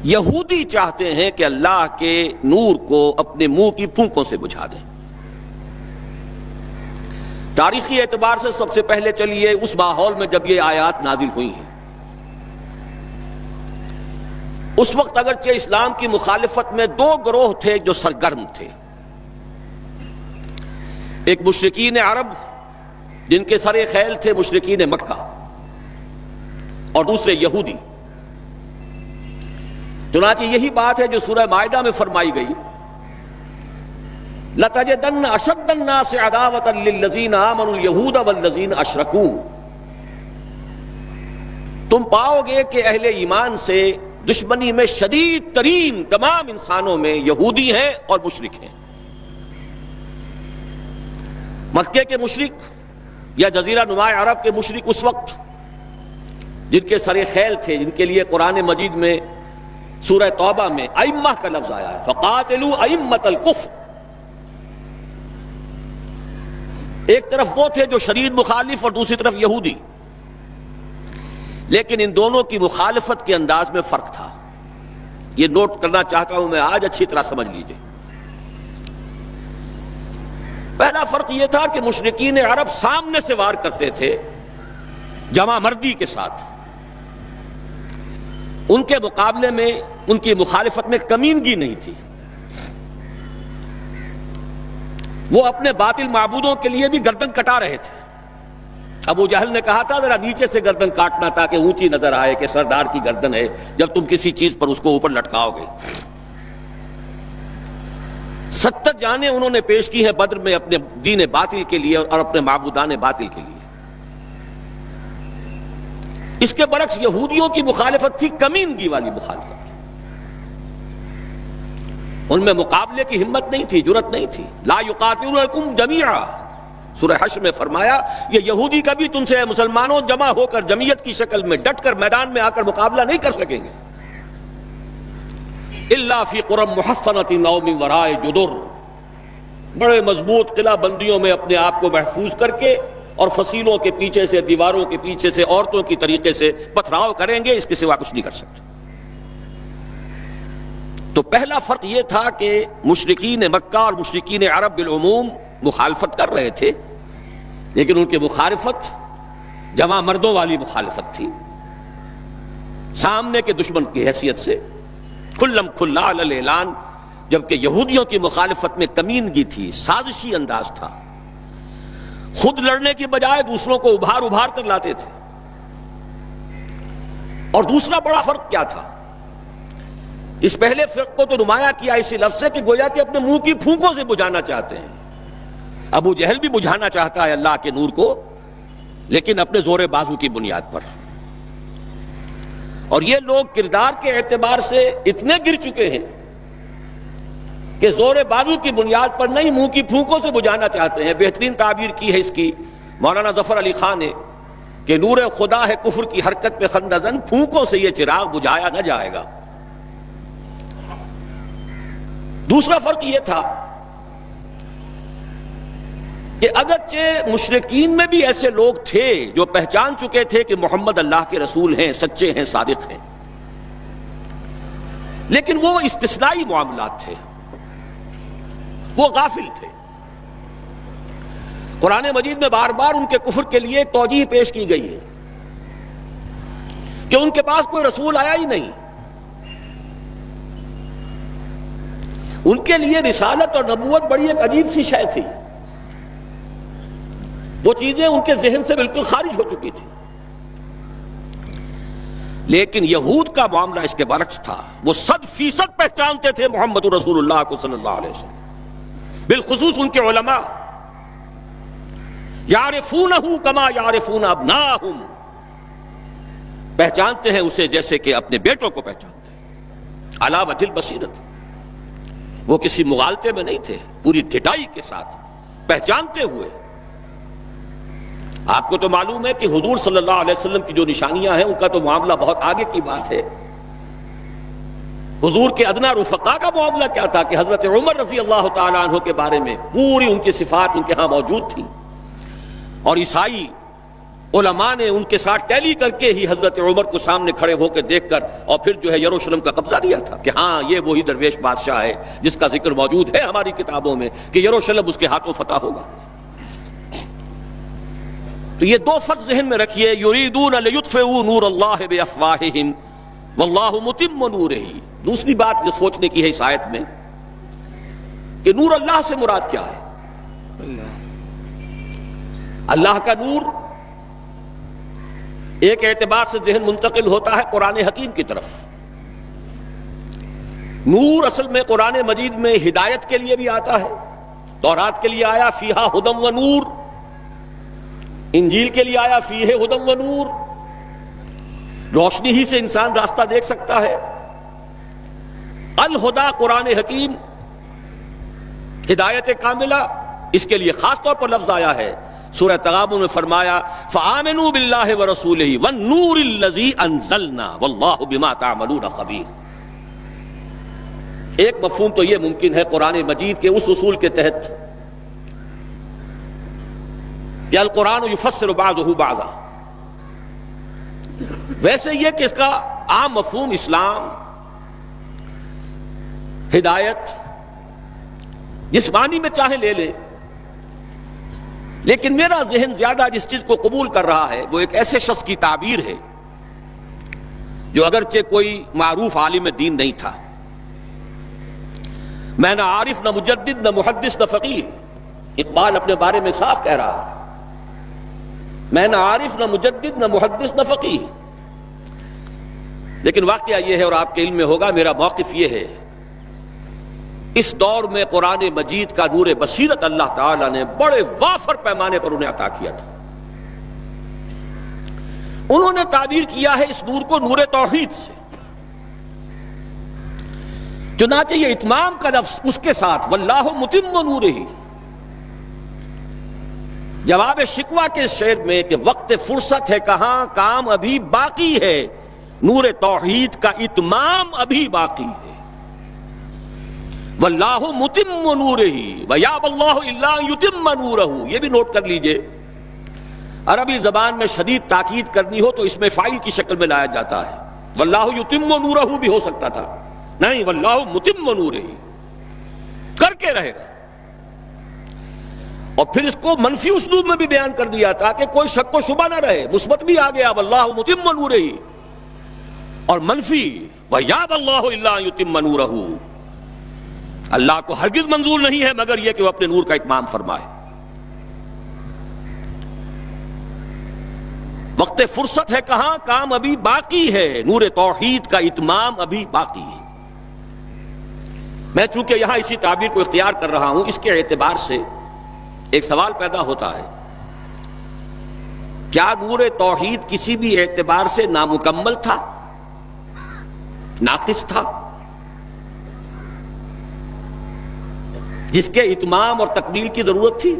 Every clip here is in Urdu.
یہودی چاہتے ہیں کہ اللہ کے نور کو اپنے منہ کی پھونکوں سے بجھا دیں۔ تاریخی اعتبار سے سب سے پہلے چلیے اس ماحول میں جب یہ آیات نازل ہوئی ہیں، اس وقت اگرچہ اسلام کی مخالفت میں دو گروہ تھے جو سرگرم تھے، ایک مشرکین عرب جن کے سر خیل تھے مشرکین مکہ، اور دوسرے یہودی۔ چنانچہ یہی بات ہے جو سورہ مائدہ میں فرمائی گئی، لَتَجِدَنَّ أَشَدَّ النَّاسِ عَدَاوَةً لِلَّذِينَ آمَنُوا الْيَهُودَ وَالَّذِينَ أَشْرَكُوا، تم پاؤ گے کہ اہل ایمان سے دشمنی میں شدید ترین تمام انسانوں میں یہودی ہیں اور مشرک ہیں۔ مکے کے مشرک یا جزیرہ نما عرب کے مشرک اس وقت جن کے سر خیل تھے، جن کے لیے قرآن مجید میں سورہ توبہ میں ائمہ کا لفظ آیا ہے، فَقَاتِلُوا أَئِمَّةَ الْكُفْرِ، ایک طرف وہ تھے جو شدید مخالف اور دوسری طرف یہودی، لیکن ان دونوں کی مخالفت کے انداز میں فرق تھا۔ یہ نوٹ کرنا چاہتا ہوں میں آج، اچھی طرح سمجھ لیجئے۔ پہلا فرق یہ تھا کہ مشرکین عرب سامنے سے وار کرتے تھے جمع مردی کے ساتھ، ان کے مقابلے میں ان کی مخالفت میں کمینگی نہیں تھی۔ وہ اپنے باطل معبودوں کے لیے بھی گردن کٹا رہے تھے۔ ابو جہل نے کہا تھا ذرا نیچے سے گردن کاٹنا تاکہ اونچی نظر آئے کہ سردار کی گردن ہے، جب تم کسی چیز پر اس کو اوپر لٹکاؤ گے۔ 70 جانیں انہوں نے پیش کی ہیں بدر میں اپنے دین باطل کے لیے اور اپنے معبودان باطل کے لیے۔ اس کے برعکس یہودیوں کی مخالفت تھی کمینگی والی مخالفت، ان میں مقابلے کی ہمت نہیں تھی، جرأت نہیں تھی۔ لا یقاتلونکم جمیعا، سورہ حشر میں فرمایا یہ یہودی کبھی تم سے مسلمانوں جمع ہو کر جمعیت کی شکل میں ڈٹ کر میدان میں آ کر مقابلہ نہیں کر سکیں گے۔ الا فی قری محصنۃ او من وراء جدر، بڑے مضبوط قلعہ بندیوں میں اپنے آپ کو محفوظ کر کے اور فصیلوں کے پیچھے سے، دیواروں کے پیچھے سے، عورتوں کی طریقے سے پتھراؤ کریں گے، اس کے سوا کچھ نہیں کر سکتے۔ تو پہلا فرق یہ تھا کہ مشرکین مکہ اور مشرکین عرب بالعموم مخالفت کر رہے تھے، لیکن ان کی مخالفت جمع مردوں والی مخالفت تھی، سامنے کے دشمن کی حیثیت سے کھلم کھلا علی الاعلان، جبکہ یہودیوں کی مخالفت میں کمینگی تھی، سازشی انداز تھا، خود لڑنے کی بجائے دوسروں کو ابھار ابھار کر لاتے تھے۔ اور دوسرا بڑا فرق کیا تھا؟ اس پہلے فرق کو تو نمایاں کیا اسی لفظ سے کہ گویا کہ اپنے منہ کی پھونکوں سے بجھانا چاہتے ہیں۔ ابو جہل بھی بجھانا چاہتا ہے اللہ کے نور کو، لیکن اپنے زور بازو کی بنیاد پر۔ اور یہ لوگ کردار کے اعتبار سے اتنے گر چکے ہیں کہ زور بازو کی بنیاد پر نہیں، منہ کی پھونکوں سے بجھانا چاہتے ہیں۔ بہترین تعبیر کی ہے اس کی مولانا ظفر علی خان نے کہ نور خدا ہے کفر کی حرکت پہ خندہ زن، پھونکوں سے یہ چراغ بجھایا نہ جائے گا۔ دوسرا فرق یہ تھا کہ اگرچہ مشرکین میں بھی ایسے لوگ تھے جو پہچان چکے تھے کہ محمد اللہ کے رسول ہیں، سچے ہیں، صادق ہیں، لیکن وہ استثنائی معاملات تھے، وہ غافل تھے۔ قرآن مجید میں بار بار ان کے کفر کے لیے توجیہ پیش کی گئی ہے کہ ان کے پاس کوئی رسول آیا ہی نہیں، ان کے لیے رسالت اور نبوت بڑی ایک عجیب سی شے تھی، وہ چیزیں ان کے ذہن سے بالکل خارج ہو چکی تھی۔ لیکن یہود کا معاملہ اس کے برعکس تھا، وہ 100% پہچانتے تھے محمد رسول اللہ کو صلی اللہ علیہ وسلم، بالخصوص ان کے علماء، یعرفونہ کما یعرفون ابناہم، پہچانتے ہیں اسے جیسے کہ اپنے بیٹوں کو پہچانتے ہیں، علی وجہ البصیرۃ، وہ کسی مغالطے میں نہیں تھے، پوری ڈٹائی کے ساتھ پہچانتے ہوئے۔ آپ کو تو معلوم ہے کہ حضور صلی اللہ علیہ وسلم کی جو نشانیاں ہیں ان کا تو معاملہ بہت آگے کی بات ہے۔ حضور کے ادنا رفقا کا معاملہ کیا تھا کہ حضرت عمر رضی اللہ تعالیٰ عنہ کے بارے میں پوری ان کی صفات ان کے ہاں موجود تھی، اور عیسائی علماء نے ان کے ساتھ ٹیلی کر کے ہی حضرت عمر کو سامنے کھڑے ہو کے دیکھ کر اور پھر جو ہے یروشلم کا قبضہ لیا تھا کہ ہاں یہ وہی درویش بادشاہ ہے جس کا ذکر موجود ہے ہماری کتابوں میں کہ یروشلم اس کے ہاتھوں فتح ہوگا۔ تو یہ دو فرض ذہن میں رکھیے، یریدون لیطفئوا نور اللہ بافواہہم واللہ متم نورہ۔ دوسری بات جو سوچنے کی ہے اس آیت میں کہ نور اللہ سے مراد کیا ہے؟ اللہ کا نور ایک اعتبار سے ذہن منتقل ہوتا ہے قرآن حکیم کی طرف۔ نور اصل میں قرآن مجید میں ہدایت کے لیے بھی آتا ہے، تورات کے لیے آیا فیہا ہدی و نور، انجیل کے لیے آیا فیہ ہدی و نور، روشنی ہی سے انسان راستہ دیکھ سکتا ہے۔ الہدا قرآن حکیم، ہدایت کاملہ، اس کے لیے خاص طور پر لفظ آیا ہے۔ سورہ تغابن میں فرمایا فآمنوا باللہ ورسولہ والنور الذی انزلنا واللہ بما تعملون خبیر۔ ایک مفہوم تو یہ ممکن ہے قرآن مجید کے اس اصول کے تحت کہ القرآن یفسر بعضہ بعضا، ویسے یہ کہ اس کا عام مفہوم اسلام، ہدایت، جس معنی میں چاہے لے لے، لیکن میرا ذہن زیادہ جس چیز کو قبول کر رہا ہے وہ ایک ایسے شخص کی تعبیر ہے جو اگرچہ کوئی معروف عالم دین نہیں تھا، میں نہ عارف نہ مجدد نہ محدث نہ فقیہ، اقبال اپنے بارے میں صاف کہہ رہا ہے، میں نہ عارف نہ مجدد نہ محدث نہ فقیہ، لیکن واقعہ یہ ہے اور آپ کے علم میں ہوگا، میرا موقف یہ ہے، اس دور میں قرآن مجید کا نور بصیرت اللہ تعالیٰ نے بڑے وافر پیمانے پر انہیں عطا کیا تھا۔ انہوں نے تعبیر کیا ہے اس نور کو نور توحید سے، چنانچہ یہ اتمام کا لفظ اس کے ساتھ واللہ متم نورہ، جواب شکوہ کے شعر میں کہ وقت فرصت ہے کہاں، کام ابھی باقی ہے، نور توحید کا اتمام ابھی باقی ہے۔ واللہ متم نورہ ویابی اللہ الا ان یتم نورہ، یہ بھی نوٹ کر لیجئے، عربی زبان میں شدید تاکید کرنی ہو تو اس میں فاعل کی شکل میں لایا جاتا ہے، واللہ یتم نورہ بھی ہو سکتا تھا، نہیں واللہ متم نورہ کر کے رہے گا۔ اور پھر اس کو منفی اسلوب میں بھی بیان کر دیا تاکہ کوئی شک و شبہ نہ رہے، مثبت بھی آ گیا واللہ متم نورہ، اور منفی ویابی اللہ الا ان یتم نورہ، اللہ کو ہرگز منظور نہیں ہے مگر یہ کہ وہ اپنے نور کا اتمام فرمائے۔ وقت فرصت ہے کہاں، کام ابھی باقی ہے، نور توحید کا اتمام ابھی باقی ہے۔ میں چونکہ یہاں اسی تعبیر کو اختیار کر رہا ہوں، اس کے اعتبار سے ایک سوال پیدا ہوتا ہے، کیا نور توحید کسی بھی اعتبار سے نامکمل تھا، ناقص تھا، جس کے اتمام اور تکمیل کی ضرورت تھی؟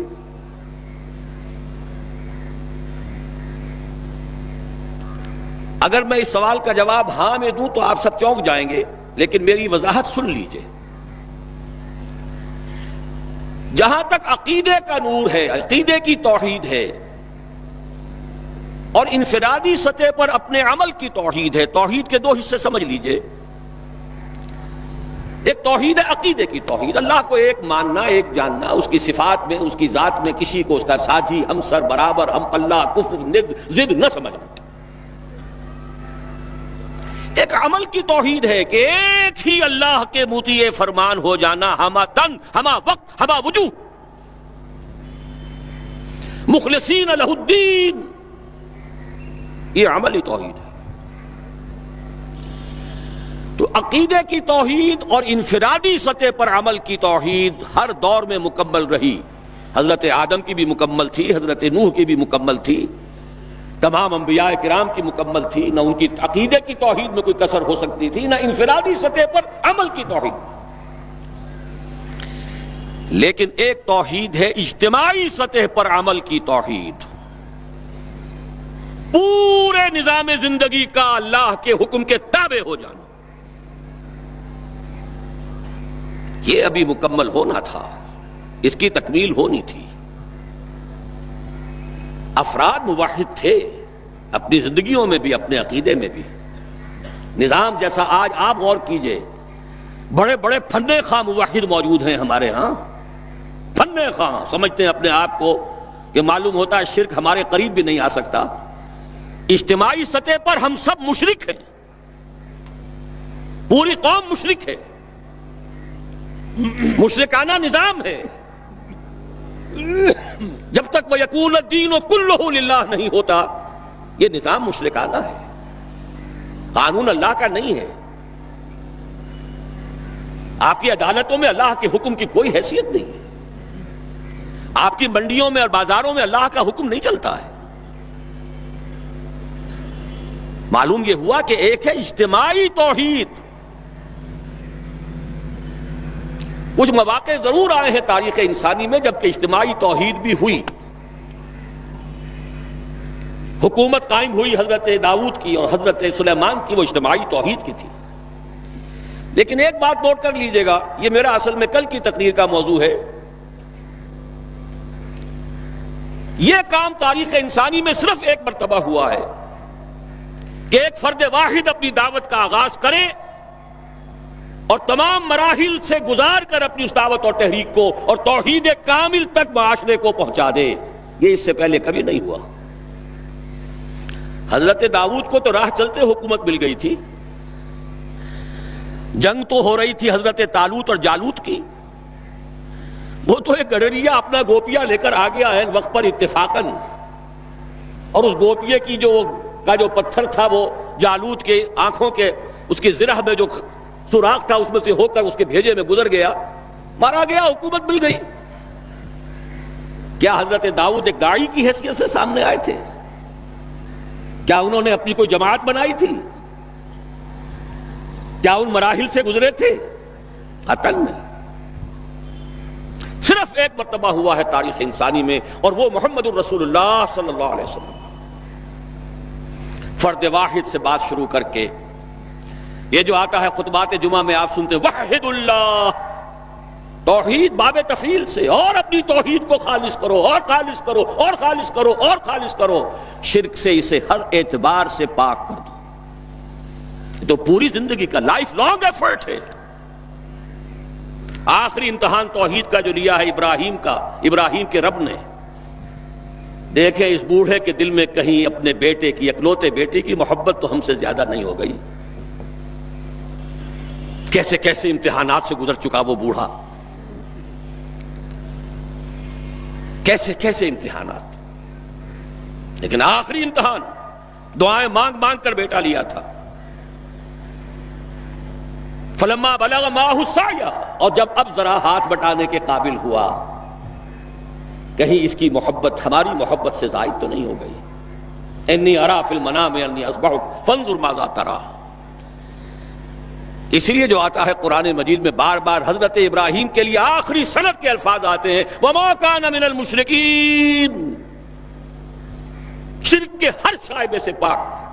اگر میں اس سوال کا جواب ہاں میں دوں تو آپ سب چونک جائیں گے، لیکن میری وضاحت سن لیجئے۔ جہاں تک عقیدے کا نور ہے، عقیدے کی توحید ہے، اور انفرادی سطح پر اپنے عمل کی توحید ہے، توحید کے دو حصے سمجھ لیجئے۔ ایک توحید ہے عقیدے کی توحید، اللہ کو ایک ماننا، ایک جاننا، اس کی صفات میں، اس کی ذات میں کسی کو اس کا ساجی، ہمسر، برابر، ہم پلہ، کفر، ند، ضد نہ سمجھنا۔ ایک عمل کی توحید ہے کہ ایک ہی اللہ کے مطیع فرمان ہو جانا، ہما تن، ہما وقت، ہما وجوہ، مخلصین لہ الدین، یہ عملی توحید ہے۔ تو عقیدے کی توحید اور انفرادی سطح پر عمل کی توحید ہر دور میں مکمل رہی، حضرت آدم کی بھی مکمل تھی، حضرت نوح کی بھی مکمل تھی، تمام انبیاء کرام کی مکمل تھی، نہ ان کی عقیدے کی توحید میں کوئی کسر ہو سکتی تھی، نہ انفرادی سطح پر عمل کی توحید۔ لیکن ایک توحید ہے اجتماعی سطح پر عمل کی توحید، پورے نظام زندگی کا اللہ کے حکم کے تابع ہو جانا، یہ ابھی مکمل ہونا تھا، اس کی تکمیل ہونی تھی۔ افراد موحد تھے اپنی زندگیوں میں بھی، اپنے عقیدے میں بھی. نظام جیسا آج آپ غور کیجئے، بڑے بڑے فنے خواہ موحد موجود ہیں ہمارے ہاں، فنے خواہ سمجھتے ہیں اپنے آپ کو کہ معلوم ہوتا ہے شرک ہمارے قریب بھی نہیں آ سکتا. اجتماعی سطح پر ہم سب مشرک ہیں، پوری قوم مشرک ہے، مشرکانہ نظام ہے. جب تک وَيَكُونَ الدِّينُ كُلُّهُ لِلَّهِ نہیں ہوتا یہ نظام مشرکانہ ہے، قانون اللہ کا نہیں ہے. آپ کی عدالتوں میں اللہ کے حکم کی کوئی حیثیت نہیں ہے، آپ کی منڈیوں میں اور بازاروں میں اللہ کا حکم نہیں چلتا ہے. معلوم یہ ہوا کہ ایک ہے اجتماعی توحید. کچھ مواقع ضرور آئے ہیں تاریخ انسانی میں جبکہ اجتماعی توحید بھی ہوئی، حکومت قائم ہوئی حضرت داؤد کی اور حضرت سلیمان کی، وہ اجتماعی توحید کی تھی. لیکن ایک بات نوٹ کر لیجئے گا، یہ میرا اصل میں کل کی تقریر کا موضوع ہے. یہ کام تاریخ انسانی میں صرف ایک مرتبہ ہوا ہے کہ ایک فرد واحد اپنی دعوت کا آغاز کرے اور تمام مراحل سے گزار کر اپنی اس دعوت اور تحریک کو اور توحید کامل تک معاشرے کو پہنچا دے. یہ اس سے پہلے کبھی نہیں ہوا. حضرت داؤد کو تو راہ چلتے حکومت مل گئی تھی، جنگ تو ہو رہی تھی حضرت طالوت اور جالوت کی. وہ تو ایک گڈریا اپنا گوپیا لے کر آ گیا ہے وقت پر اتفاقاً، اور اس گوپیے کی جو پتھر تھا وہ جالوت کے آنکھوں کے اس کی زرہ میں جو سوراخ تھا اس میں سے ہو کر اس کے بھیجے میں گزر گیا، مارا گیا، حکومت مل گئی. کیا حضرت داؤد ایک داعی کی حیثیت سے سامنے آئے تھے؟ کیا انہوں نے اپنی کوئی جماعت بنائی تھی؟ کیا ان مراحل سے گزرے تھے؟ قطعاً نہیں. صرف ایک مرتبہ ہوا ہے تاریخ انسانی میں، اور وہ محمد الرسول اللہ صلی اللہ علیہ وسلم. فرد واحد سے بات شروع کر کے یہ جو آتا ہے خطبات جمعہ میں آپ سنتے وحد اللہ، توحید باب تفعیل سے، اور اپنی توحید کو خالص کرو اور خالص کرو اور خالص کرو اور خالص کرو، شرک سے اسے ہر اعتبار سے پاک کر دو. تو پوری زندگی کا لائف لانگ ایفرٹ ہے. آخری امتحان توحید کا جو لیا ہے ابراہیم کے رب نے. دیکھیں اس بوڑھے کے دل میں کہیں اپنے بیٹے کی، اکلوتے بیٹے کی محبت تو ہم سے زیادہ نہیں ہو گئی. کیسے کیسے امتحانات سے گزر چکا وہ بوڑھا، کیسے کیسے امتحانات. لیکن آخری امتحان دعائیں مانگ مانگ کر بیٹا لیا تھا. فلما بلغ معه السعی، اور جب اب ذرا ہاتھ بٹانے کے قابل ہوا، کہیں اس کی محبت ہماری محبت سے زائد تو نہیں ہو گئی. انی ارا فی المنام انی اصبحک فانظر ماذا تری. اسی لیے جو آتا ہے قرآن مجید میں بار بار حضرت ابراہیم کے لیے آخری سند کے الفاظ آتے ہیں وما کان من المشرکین، شرک کے ہر شائبے سے پاک.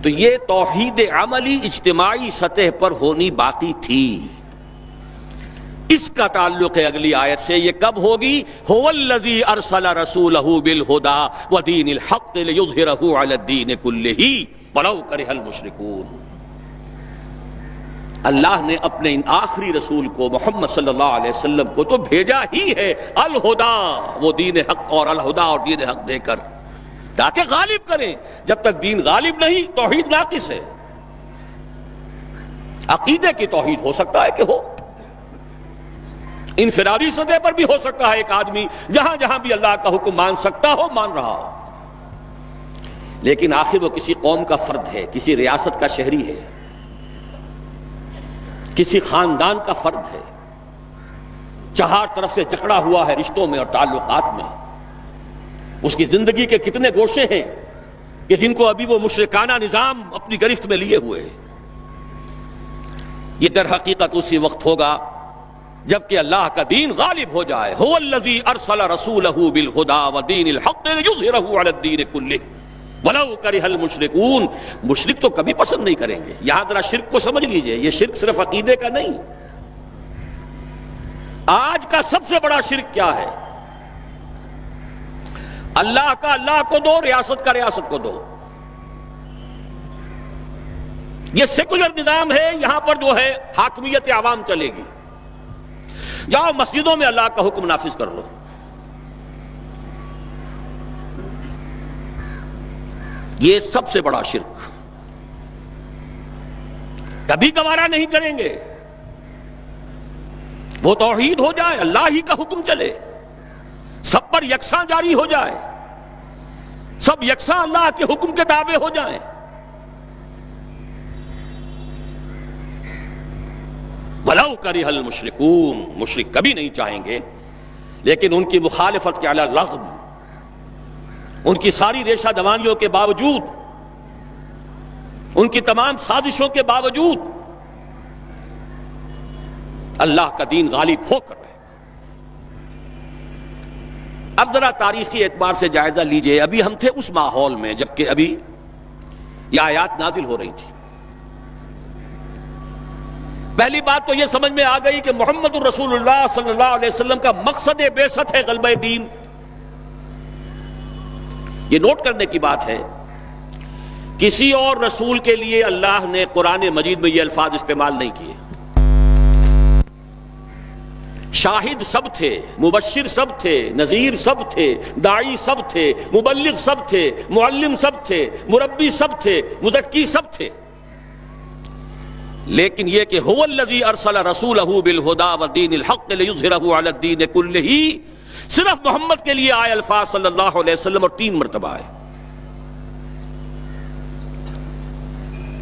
تو یہ توحید عملی اجتماعی سطح پر ہونی باقی تھی. اس کا تعلق ہے اگلی آیت سے. یہ کب ہوگی؟ هو الذی ارسل رسولہ بالہدی ودین الحق لیظہرہ علی الدین کلہ ولو کرہ المشرکون. اللہ نے اپنے ان آخری رسول کو محمد صلی اللہ علیہ وسلم کو تو بھیجا ہی ہے الہدا، وہ دین حق اور الہدا اور دین حق دے کر، تاکہ غالب کریں. جب تک دین غالب نہیں توحید ناقص ہے. عقیدے کی توحید ہو سکتا ہے کہ ہو، انفرادی سطح پر بھی ہو سکتا ہے، ایک آدمی جہاں جہاں بھی اللہ کا حکم مان سکتا ہو مان رہا ہو، لیکن آخر وہ کسی قوم کا فرد ہے، کسی ریاست کا شہری ہے، کسی خاندان کا فرد ہے، چہار طرف سے جکڑا ہوا ہے رشتوں میں اور تعلقات میں. اس کی زندگی کے کتنے گوشے ہیں کہ جن کو ابھی وہ مشرکانہ نظام اپنی گرفت میں لیے ہوئے ہیں. یہ در حقیقت اسی وقت ہوگا جبکہ اللہ کا دین غالب ہو جائے. هو الذی ارسل رسولہ بالہدی ودین الحق لیظہرہ علی الدین کلہ ولو کرہ المشرکون. مشرک تو کبھی پسند نہیں کریں گے. یہاں ذرا شرک کو سمجھ لیجئے، یہ شرک صرف عقیدے کا نہیں. آج کا سب سے بڑا شرک کیا ہے؟ اللہ کا اللہ کو دو، ریاست کا ریاست کو دو۔ یہ سیکولر نظام ہے، یہاں پر جو ہے حاکمیت عوام چلے گی۔ جاؤ مسجدوں میں اللہ کا حکم نافذ کر لو۔ یہ سب سے بڑا شرک، کبھی گوارا نہیں کریں گے۔ وہ توحید ہو جائے، اللہ ہی کا حکم چلے، سب پر یکساں جاری ہو جائے، سب یکساں اللہ کے حکم کے تابع ہو جائیں۔ وَلَوْ كَرِهَ الْمُشْرِكُونَ، مشرک کبھی نہیں چاہیں گے، لیکن ان کی مخالفت کے علی الرغم، ان کی ساری ریشہ دوانیوں کے باوجود، ان کی تمام سازشوں کے باوجود اللہ کا دین غالب ہو کر رہے۔ اب ذرا تاریخی اعتبار سے جائزہ لیجئے، ابھی ہم تھے اس ماحول میں جبکہ ابھی یہ آیات نازل ہو رہی تھی۔ پہلی بات تو یہ سمجھ میں آ گئی کہ محمد الرسول اللہ صلی اللہ علیہ وسلم کا مقصد بعثت ہے غلبہ دین۔ یہ نوٹ کرنے کی بات ہے، کسی اور رسول کے لیے اللہ نے قرآن مجید میں یہ الفاظ استعمال نہیں کیے۔ شاہد سب تھے، مبشر سب تھے، نذیر سب تھے، داعی سب تھے، مبلغ سب تھے، معلم سب تھے، مربی سب تھے، مزکی سب تھے، لیکن یہ کہ هو الذی ارسل رسولہ بالہدی ودین الحق لیظہرہ علی الدین کلہ، صرف محمد کے لیے آئے الفاظ صلی اللہ علیہ وسلم، اور 3 مرتبہ آئے۔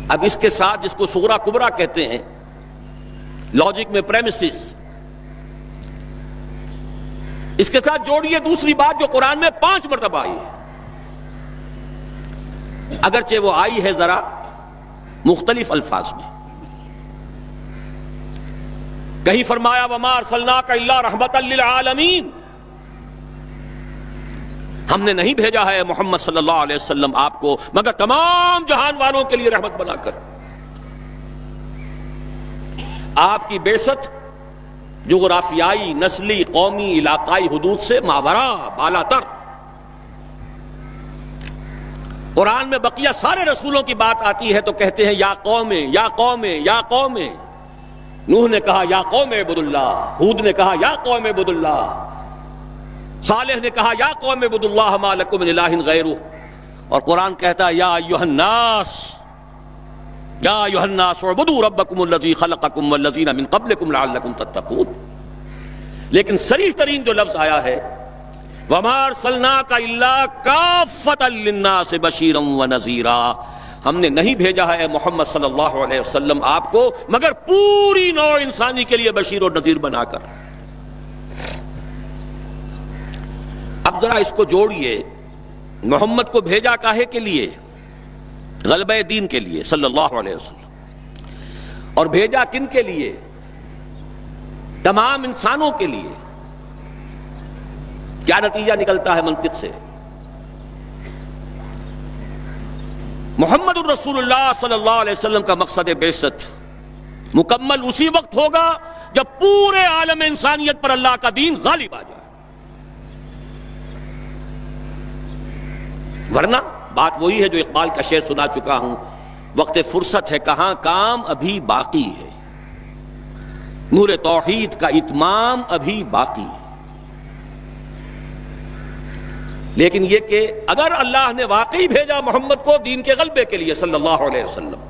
اب اس کے ساتھ جس کو صغرا کبرا کہتے ہیں لاجک میں پریمیسز، اس کے ساتھ جوڑیے دوسری بات جو قرآن میں 5 مرتبہ آئی ہے، اگرچہ وہ آئی ہے ذرا مختلف الفاظ میں۔ کہیں فرمایا وما ارسلناک الا رحمۃ للعالمین، ہم نے نہیں بھیجا ہے محمد صلی اللہ علیہ وسلم آپ کو مگر تمام جہان والوں کے لیے رحمت بنا کر۔ آپ کی بعثت جغرافیائی، نسلی، قومی، علاقائی حدود سے ماورا، بالا تر۔ قرآن میں بقیہ سارے رسولوں کی بات آتی ہے تو کہتے ہیں یا قوم، یا قوم، یا قوم۔ نوح نے کہا یا قوم اعبدوا اللہ، ہود نے کہا یا قوم اعبدوا اللہ، صالح نے کہا یا قوم اعبدوا اللہ ما لکم من الہ غیرہ، اور قرآن کہتا ہے یا ایھا الناس، یا ایھا الناس اعبدوا ربکم الذی خلقکم والذین من قبلکم لعلکم تتقون۔ لیکن صریح ترین جو لفظ آیا ہے وما ارسلناک الا کافۃ للناس بشیرا ونذیرا، ہم نے نہیں بھیجا ہے محمد صلی اللہ علیہ وسلم آپ کو مگر پوری نوع انسانی کے لیے بشیر اور نذیر بنا کر۔ اب ذرا اس کو جوڑیے، محمد کو بھیجا کاہے کے لیے؟ غلبہ دین کے لیے صلی اللہ علیہ وسلم، اور بھیجا کن کے لیے؟ تمام انسانوں کے لیے۔ کیا نتیجہ نکلتا ہے منطق سے؟ محمد الرسول اللہ صلی اللہ علیہ وسلم کا مقصد بعثت مکمل اسی وقت ہوگا جب پورے عالم انسانیت پر اللہ کا دین غالب آ جائے، ورنہ بات وہی ہے جو اقبال کا شعر سنا چکا ہوں، وقت فرصت ہے کہاں کام ابھی باقی ہے، نور توحید کا اتمام ابھی باقی ہے۔ لیکن یہ کہ اگر اللہ نے واقعی بھیجا محمد کو دین کے غلبے کے لیے صلی اللہ علیہ وسلم،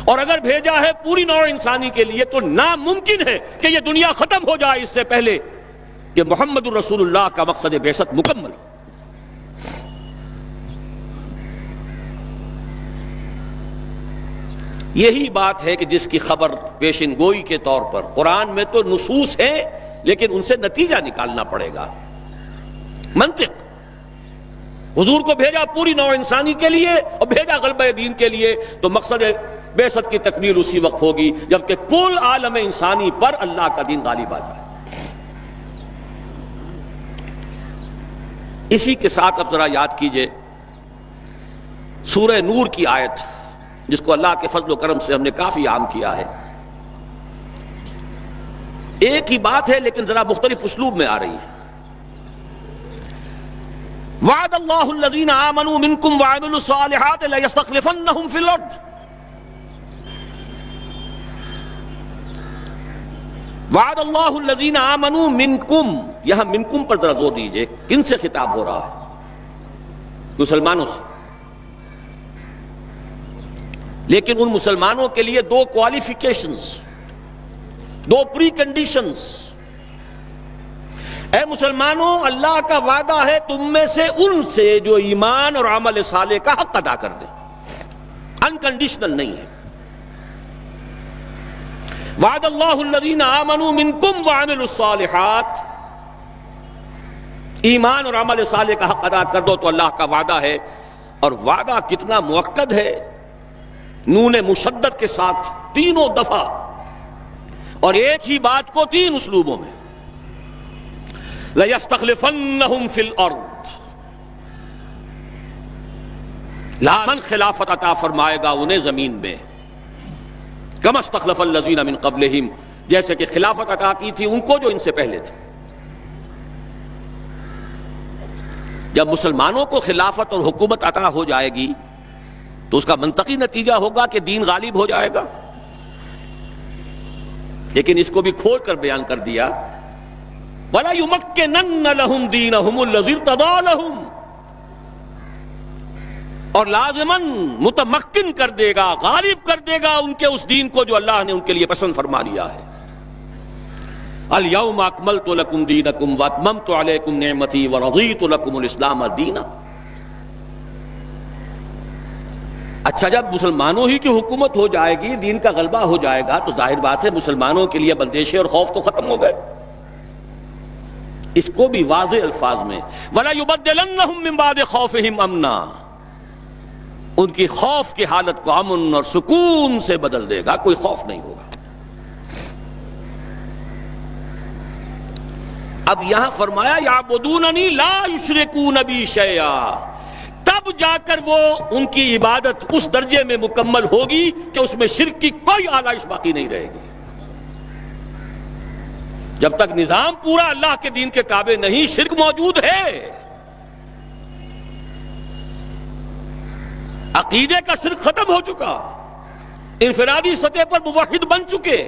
اور اگر بھیجا ہے پوری نوع انسانی کے لیے، تو ناممکن ہے کہ یہ دنیا ختم ہو جائے اس سے پہلے کہ محمد الرسول اللہ کا مقصد بعثت مکمل ہو۔ یہی بات ہے کہ جس کی خبر پیشن گوئی کے طور پر قرآن میں تو نصوص ہیں، لیکن ان سے نتیجہ نکالنا پڑے گا، منطق۔ حضور کو بھیجا پوری نوع انسانی کے لیے اور بھیجا غلبہ دین کے لیے، تو مقصد بعثت کی تکمیل اسی وقت ہوگی جبکہ کل عالم انسانی پر اللہ کا دین غالب آ جائے۔ اسی کے ساتھ اب ذرا یاد کیجئے سورہ نور کی آیت، جس کو اللہ کے فضل و کرم سے ہم نے کافی عام کیا ہے۔ ایک ہی بات ہے لیکن ذرا مختلف اسلوب میں آ رہی ہے۔ وعد اللہ الذین آمنوا منکم وعملوا الصالحات لیستخلفنہم فی الارض. وعد اللہ الذین آمنوا منکم، یہاں منکم پر ذرا زور دیجئے، کن سے خطاب ہو رہا ہے؟ مسلمانوں سے. لیکن ان مسلمانوں کے لیے دو کوالیفیکیشنز، دو پری کنڈیشنز. اے مسلمانوں، اللہ کا وعدہ ہے تم میں سے ان سے جو ایمان اور عمل صالح کا حق ادا کر دے، انکنڈیشنل نہیں ہے. وعد اللہ الذین آمنوا منکم وعملوا الصالحات، ایمان اور عمل صالح کا حق ادا کر دو تو اللہ کا وعدہ ہے. اور وعدہ کتنا مؤکد ہے، نون مشدد کے ساتھ تینوں دفعہ، اور ایک ہی بات کو تین اسلوبوں میں. لَيَسْتَخْلِفَنَّهُمْ فِي الْأَرْضِ، لامن خلافت عطا فرمائے گا انہیں زمین میں. كَمَا اسْتَخْلَفَ الَّذِينَ مِن قَبْلِهِمْ، جیسے کہ خلافت عطا کی تھی ان کو جو ان سے پہلے تھے. جب مسلمانوں کو خلافت اور حکومت عطا ہو جائے گی تو اس کا منطقی نتیجہ ہوگا کہ دین غالب ہو جائے گا. لیکن اس کو بھی کھول کر بیان کر دیا، وَلَا يُمَكِّنَنَّ لَهُمْ دِينَهُمُ الَّذِي ارْتَضَىٰ لَهُمْ، اور لازماً متمکن کر دے گا، غالب کر دے گا ان کے اس دین کو جو اللہ نے ان کے لیے پسند فرما لیا ہے. الْيَوْمَ أَكْمَلْتُ لَكُمْ دِينَكُمْ وَأَتْمَمْتُ عَلَيْكُمْ نِعْمَتِي وَرَضِيتُ لَكُمُ الْإِسْلَامَ دِينًا. اچھا، جب مسلمانوں ہی کی حکومت ہو جائے گی، دین کا غلبہ ہو جائے گا، تو ظاہر بات ہے مسلمانوں کے لیے بندشیں اور خوف تو ختم ہو گئے. اس کو بھی واضح الفاظ میں وَلَا يُبَدِّلَنَّهُم مِّن بَعْدِ خَوْفِهِمْ أَمْنًا، ان کی خوف کی حالت کو امن اور سکون سے بدل دے گا، کوئی خوف نہیں ہوگا. اب یہاں فرمایا یعبدوننی لا یشرکون بی شیئا، تب جا کر وہ ان کی عبادت اس درجے میں مکمل ہوگی کہ اس میں شرک کی کوئی آلائش باقی نہیں رہے گی. جب تک نظام پورا اللہ کے دین کے تابع نہیں، شرک موجود ہے. عقیدے کا شرک ختم ہو چکا، انفرادی سطح پر موحد بن چکے.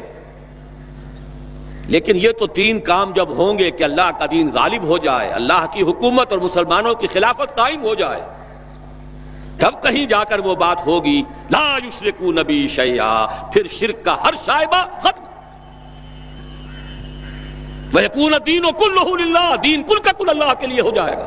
لیکن یہ تو تین کام جب ہوں گے کہ اللہ کا دین غالب ہو جائے، اللہ کی حکومت اور مسلمانوں کی خلافت قائم ہو جائے، تب کہیں جا کر وہ بات ہوگی لا یشرکون بی شیئا، پھر شرک کا ہر شائبہ ختم. وَيَكُونَ الدِّينُ كُلُّهُ لِلَّهِ، دین کل کا کل اللہ کے لیے ہو جائے گا.